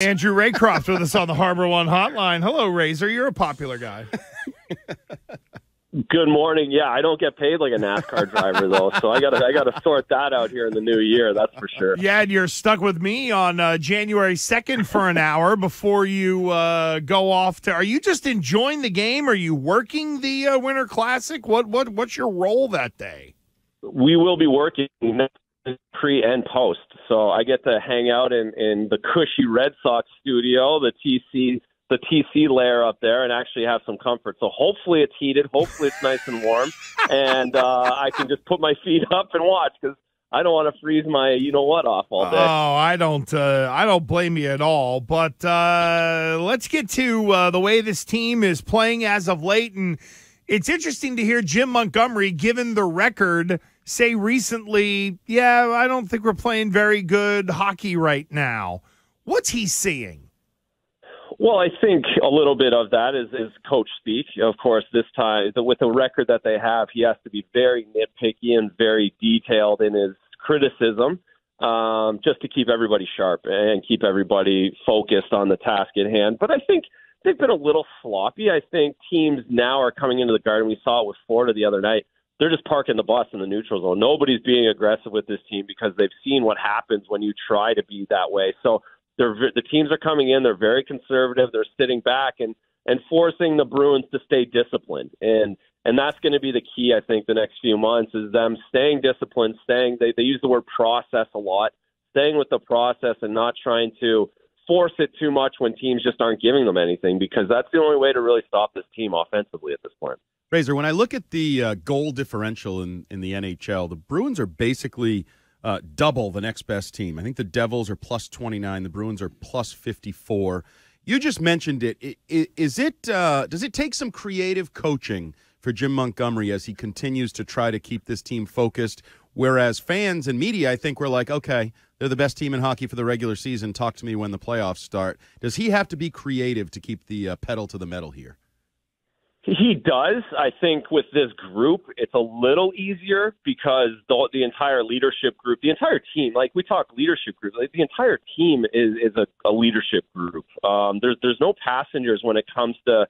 Andrew Raycroft with us on the Harbor One Hotline. Hello, Razor. You're a popular guy. Good morning. Yeah, I don't get paid like a NASCAR driver though, so I gotta sort that out here in the new year. That's for sure. Yeah, and you're stuck with me on January 2nd for an hour before you go off to. Are you just enjoying the game? Are you working the Winter Classic? What's your role that day? We will be working pre and post, so I get to hang out in the cushy Red Sox studio, the TC layer up there, and actually have some comfort. So hopefully it's heated, hopefully it's nice and warm, and I can just put my feet up and watch because I don't want to freeze my you-know-what off all day. Oh, I don't blame you at all. But let's get to the way this team is playing as of late, and it's interesting to hear Jim Montgomery, given the record, say recently, yeah, I don't think we're playing very good hockey right now. What's he seeing? Well, I think a little bit of that is coach speak. Of course, this time, with the record that they have, he has to be very nitpicky and very detailed in his criticism just to keep everybody sharp and keep everybody focused on the task at hand. But I think they've been a little sloppy. I think teams now are coming into the Garden. We saw it with Florida the other night. They're just parking the bus in the neutral zone. Nobody's being aggressive with this team because they've seen what happens when you try to be that way. So the teams are coming in. They're very conservative. They're sitting back and forcing the Bruins to stay disciplined. And that's going to be the key, I think, the next few months is them staying disciplined, they use the word process a lot, staying with the process and not trying to force it too much when teams just aren't giving them anything, because that's the only way to really stop this team offensively at this point. Razor, when I look at the goal differential in the NHL, the Bruins are basically double the next best team. I think the Devils are plus 29. The Bruins are plus 54. You just mentioned it. Does it take some creative coaching for Jim Montgomery as he continues to try to keep this team focused? Whereas fans and media, I think, were like, okay, they're the best team in hockey for the regular season. Talk to me when the playoffs start. Does he have to be creative to keep the pedal to the metal here? He does. I think with this group, it's a little easier because the entire leadership group, the entire team, like we talk leadership group, like the entire team is a leadership group. There's no passengers when it comes to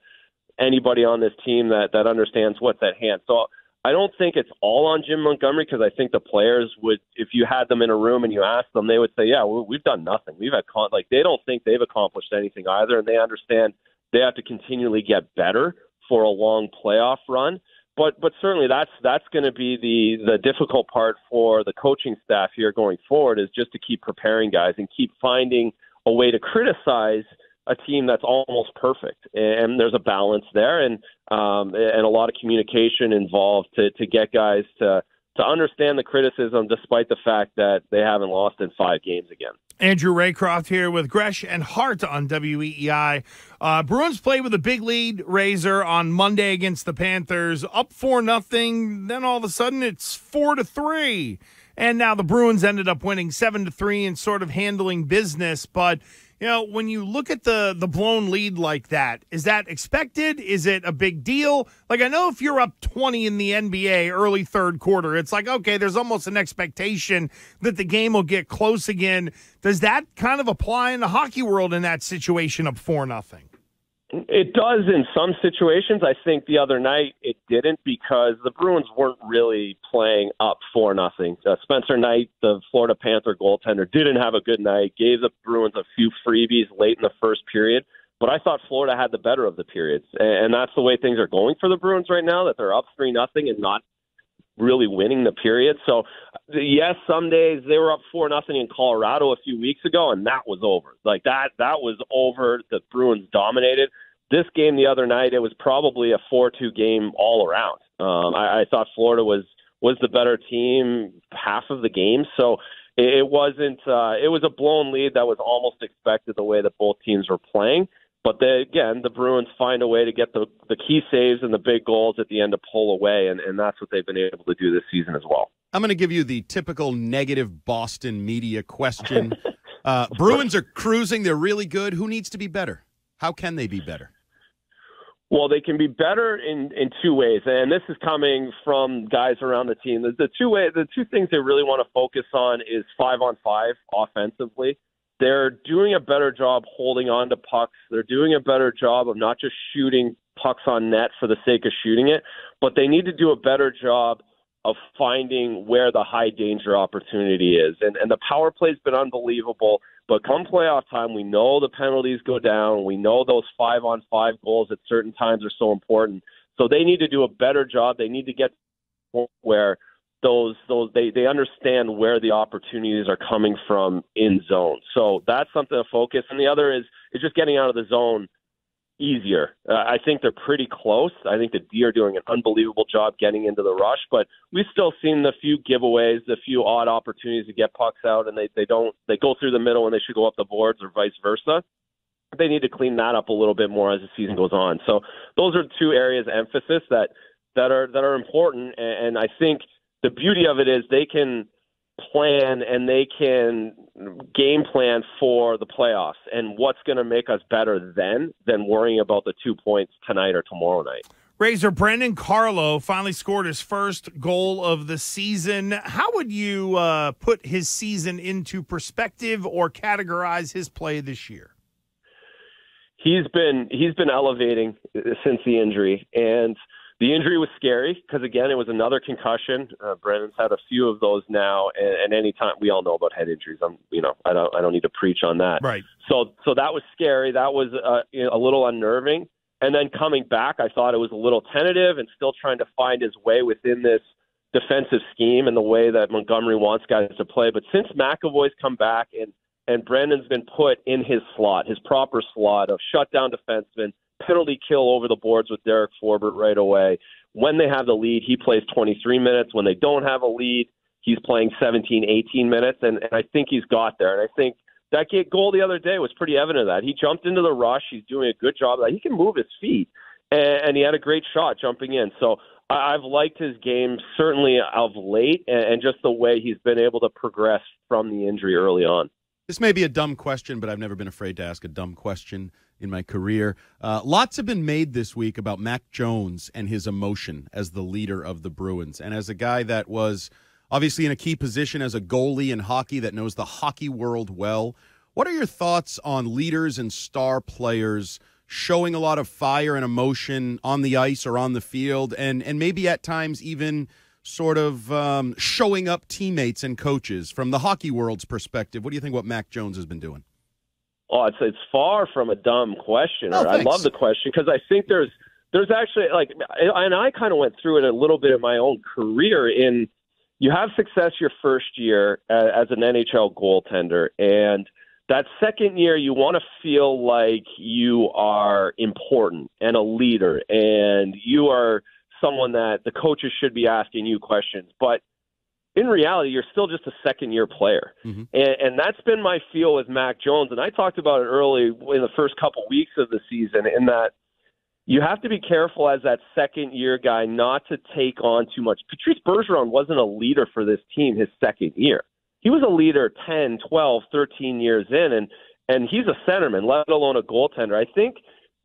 anybody on this team that understands what's at hand. So I don't think it's all on Jim Montgomery, because I think the players would, if you had them in a room and you asked them, they would say, yeah, we've done nothing. We've had they don't think they've accomplished anything either, and they understand they have to continually get better for a long playoff run. But certainly that's going to be the difficult part for the coaching staff here going forward, is just to keep preparing guys and keep finding a way to criticize a team that's almost perfect. And there's a balance there and a lot of communication involved to get guys to understand the criticism despite the fact that they haven't lost in 5 games again. Andrew Raycroft here with Gresh and Hart on WEEI. Bruins play with a big lead, Razor, on Monday against the Panthers, up 4-0. Then all of a sudden it's 4-3. And now the Bruins ended up winning 7-3 and sort of handling business. But, when you look at the blown lead like that, is that expected? Is it a big deal? Like, I know if you're up 20 in the NBA early third quarter, it's like, okay, there's almost an expectation that the game will get close again. Does that kind of apply in the hockey world in that situation up 4-0? It does in some situations. I think the other night it didn't, because the Bruins weren't really playing up 4-0. Spencer Knight, the Florida Panther goaltender, didn't have a good night, gave the Bruins a few freebies late in the first period. But I thought Florida had the better of the periods. And that's the way things are going for the Bruins right now, that they're up 3-0 and not really winning the period. So, yes, some days they were up 4-0 in Colorado a few weeks ago, and that was over. Like that was over. The Bruins dominated. This game the other night, it was probably a 4-2 game all around. I thought Florida was the better team half of the game. So it wasn't. It was a blown lead that was almost expected the way that both teams were playing. But the Bruins find a way to get the key saves and the big goals at the end to pull away, and that's what they've been able to do this season as well. I'm going to give you the typical negative Boston media question. Bruins are cruising. They're really good. Who needs to be better? How can they be better? Well, they can be better in 2 ways, and this is coming from guys around the team. The two things they really want to focus on is 5-on-5 offensively. they're doing a better job holding on to pucks. They're doing a better job of not just shooting pucks on net for the sake of shooting it, but they need to do a better job of finding where the high danger opportunity is. And the power play's been unbelievable, but come playoff time, we know the penalties go down. We know those 5-on-5 goals at certain times are so important. So they need to do a better job. They need to get where they understand where the opportunities are coming from in zone. So that's something to focus. And the other is just getting out of the zone easier. I think they're pretty close. I think the D are doing an unbelievable job getting into the rush, but we've still seen the few giveaways, the few odd opportunities to get pucks out, and they go through the middle when they should go up the boards or vice versa. They need to clean that up a little bit more as the season goes on. So those are two areas of emphasis that are important, and I think the beauty of it is they can plan and they can game plan for the playoffs and what's going to make us better then than worrying about the 2 points tonight or tomorrow night. Razor, Brandon Carlo finally scored his first goal of the season. How would you put his season into perspective or categorize his play this year? He's been elevating since the injury, and the injury was scary because, again, it was another concussion. Brandon's had a few of those now, and anytime we all know about head injuries. I don't need to preach on that. Right. So that was scary. That was a little unnerving. And then coming back, I thought it was a little tentative and still trying to find his way within this defensive scheme and the way that Montgomery wants guys to play. But since McAvoy's come back and Brandon's been put in his slot, his proper slot of shutdown defenseman, penalty kill over the boards with Derek Forbert right away. When they have the lead, he plays 23 minutes. When they don't have a lead, he's playing 17, 18 minutes, and I think he's got there. And I think that goal the other day was pretty evident of that. He jumped into the rush. He's doing a good job. He can move his feet, and he had a great shot jumping in. So I've liked his game, certainly of late, and just the way he's been able to progress from the injury early on. This may be a dumb question, but I've never been afraid to ask a dumb question in my career. Lots have been made this week about Mac Jones and his emotion as the leader of the Bruins. And as a guy that was obviously in a key position as a goalie in hockey that knows the hockey world well, what are your thoughts on leaders and star players showing a lot of fire and emotion on the ice or on the field and maybe at times even sort of showing up teammates and coaches from the hockey world's perspective? What do you think what Mac Jones has been doing? Oh, it's far from a dumb question. Oh, I love the question because I think there's actually and I kind of went through it a little bit in my own career. You have success your first year as an NHL goaltender, and that second year you want to feel like you are important and a leader, and you are someone that the coaches should be asking you questions, but in reality, you're still just a second-year player. Mm-hmm. And that's been my feel with Mac Jones. And I talked about it early in the first couple weeks of the season in that you have to be careful as that second-year guy not to take on too much. Patrice Bergeron wasn't a leader for this team his second year. He was a leader 10, 12, 13 years in, and he's a centerman, let alone a goaltender. I think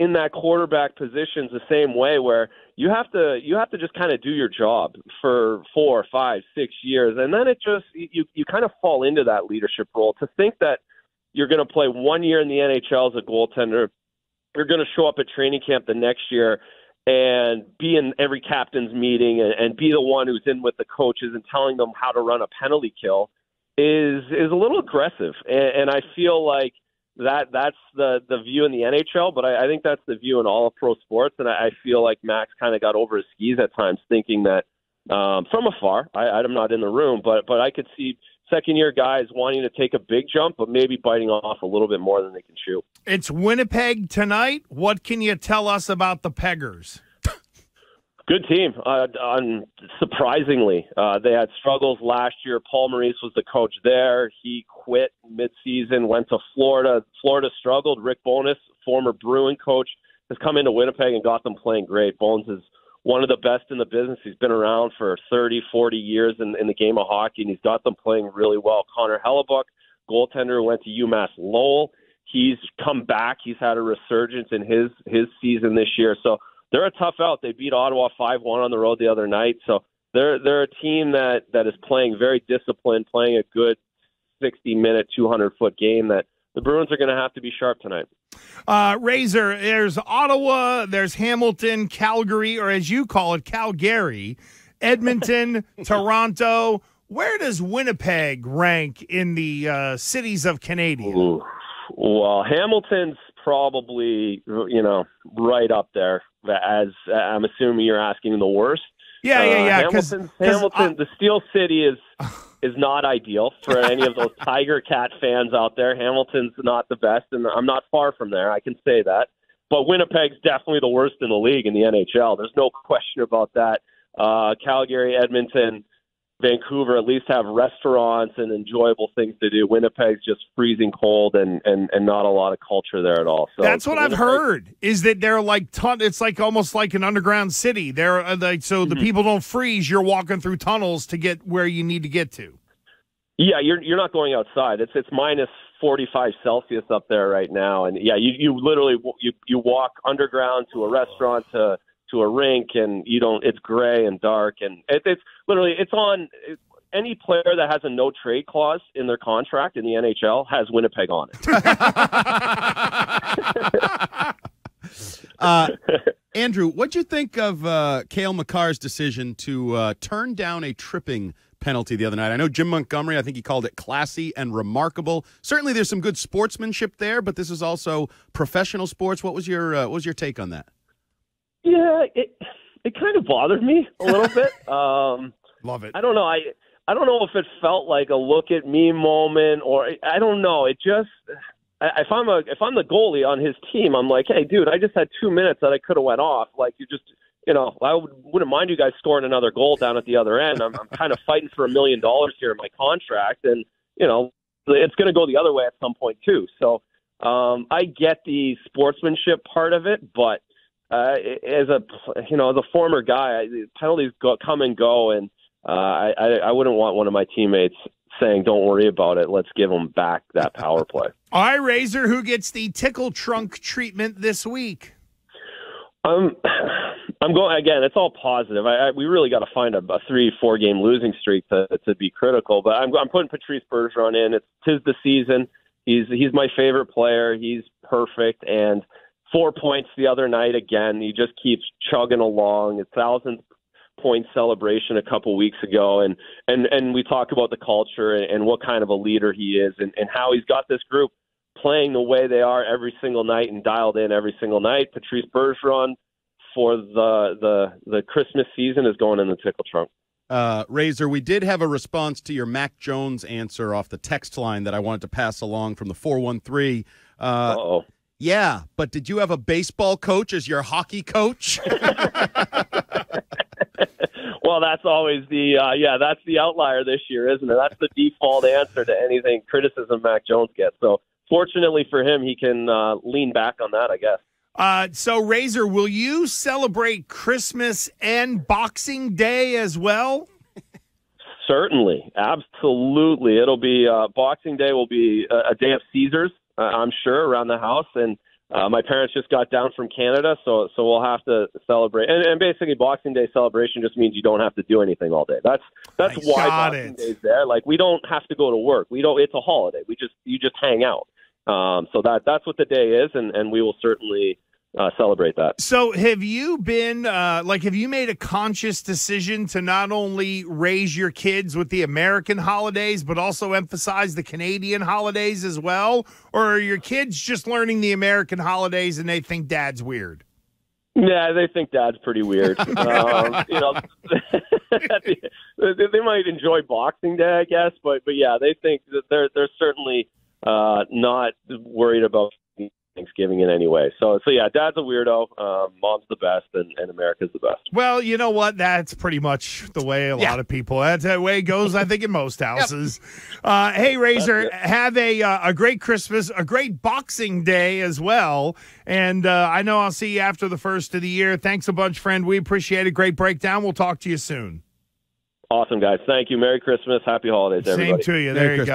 in that quarterback position is the same way where you have to just kind of do your job for 4, 5, 6 years, and then it just you kind of fall into that leadership role. To think that you're going to play 1 year in the NHL as a goaltender, you're going to show up at training camp the next year and be in every captain's meeting and be the one who's in with the coaches and telling them how to run a penalty kill is a little aggressive, and I feel like that's the view in the NHL, but I think that's the view in all of pro sports, and I feel like Max kind of got over his skis at times, thinking that from afar, I'm not in the room, but I could see second-year guys wanting to take a big jump, but maybe biting off a little bit more than they can chew. It's Winnipeg tonight. What can you tell us about the Peggers? Good team. Surprisingly, they had struggles last year. Paul Maurice was the coach there. He quit midseason, went to Florida. Florida struggled. Rick Bowness, former Bruin coach, has come into Winnipeg and got them playing great. Bones is one of the best in the business. He's been around for 30, 40 years in the game of hockey, and he's got them playing really well. Connor Hellebuck, goaltender who went to UMass Lowell, he's come back. He's had a resurgence in his season this year. So they're a tough out. They beat Ottawa 5-1 on the road the other night. So they're a team that is playing very disciplined, playing a good 60-minute, 200-foot game that the Bruins are going to have to be sharp tonight. Razor, there's Ottawa, there's Hamilton, Calgary, or as you call it, Calgary, Edmonton, Toronto. Where does Winnipeg rank in the cities of Canada? Ooh. Well, Hamilton's probably, right up there. As I'm assuming you're asking the worst. Yeah. Hamilton, the Steel City is not ideal for any of those Tiger Cat fans out there. Hamilton's not the best, and I'm not far from there. I can say that. But Winnipeg's definitely the worst in the league in the NHL. There's no question about that. Calgary, Edmonton, Vancouver at least have restaurants and enjoyable things to do. Winnipeg's just freezing cold and not a lot of culture there at all. So that's what I've heard, is that they're like it's like almost like an underground city. They're like, so the people don't freeze. You're walking through tunnels to get where you need to get to. Yeah, you're not going outside. It's minus 45 Celsius up there right now, and yeah, you literally you walk underground to a restaurant to a rink, and it's gray and dark, and it's literally on any player that has a no trade clause in their contract in the NHL has Winnipeg on it. Andrew, what'd you think of Cale Makar's decision to turn down a tripping penalty the other night? I know Jim Montgomery, I think he called it classy and remarkable. Certainly there's some good sportsmanship there, but this is also professional sports. What was your take on that? Yeah, it kind of bothered me a little bit. Love it. I don't know. I don't know if it felt like a look at me moment, or I don't know. It just if I'm the goalie on his team, I'm like, hey, dude, I just had 2 minutes that I could have went off. Like, you just, I wouldn't mind you guys scoring another goal down at the other end. I'm kind of fighting for $1 million here in my contract, and it's going to go the other way at some point too. So I get the sportsmanship part of it, but as a former guy, penalties come and go, and I wouldn't want one of my teammates saying, "Don't worry about it. Let's give them back that power play." All right, Razor, who gets the Tickle Trunk treatment this week? I'm going again. It's all positive. We really got to find a 3-4 game losing streak to be critical. But I'm putting Patrice Bergeron in. Tis the season. He's my favorite player. He's perfect, and 4 points the other night again. He just keeps chugging along. A 1,000-point celebration a couple weeks ago, and we talk about the culture and what kind of a leader he is, and how he's got this group playing the way they are every single night and dialed in every single night. Patrice Bergeron for the Christmas season is going in the Tickle Trunk. Razor, we did have a response to your Mac Jones answer off the text line that I wanted to pass along from the 413. Uh-oh. Yeah, but did you have a baseball coach as your hockey coach? Well, that's always that's the outlier this year, isn't it? That's the default answer to anything criticism Mac Jones gets. So fortunately for him, he can lean back on that, I guess. So, Razor, will you celebrate Christmas and Boxing Day as well? Certainly. Absolutely. It'll be Boxing Day will be a day of Caesars, I'm sure, around the house. And my parents just got down from Canada, so we'll have to celebrate. And basically, Boxing Day celebration just means you don't have to do anything all day. That's why Boxing Day's there. Like, we don't have to go to work. It's a holiday. You just hang out. So that's what the day is, and we will certainly celebrate that. So have you been have you made a conscious decision to not only raise your kids with the American holidays but also emphasize the Canadian holidays as well, or are your kids just learning the American holidays and they think Dad's weird? Yeah, they think Dad's pretty weird. They might enjoy Boxing Day, I guess, but yeah, they think that they're certainly not worried about Thanksgiving in any way. So yeah, Dad's a weirdo, Mom's the best, and America's the best. Well, you know what? That's pretty much the way a lot of people. That's the way it goes, I think, in most houses. Yep. Hey, Razor, have a great Christmas, a great Boxing Day as well. And I know I'll see you after the first of the year. Thanks a bunch, friend. We appreciate it. Great breakdown. We'll talk to you soon. Awesome, guys. Thank you. Merry Christmas. Happy holidays, everybody. Same to you. There you go.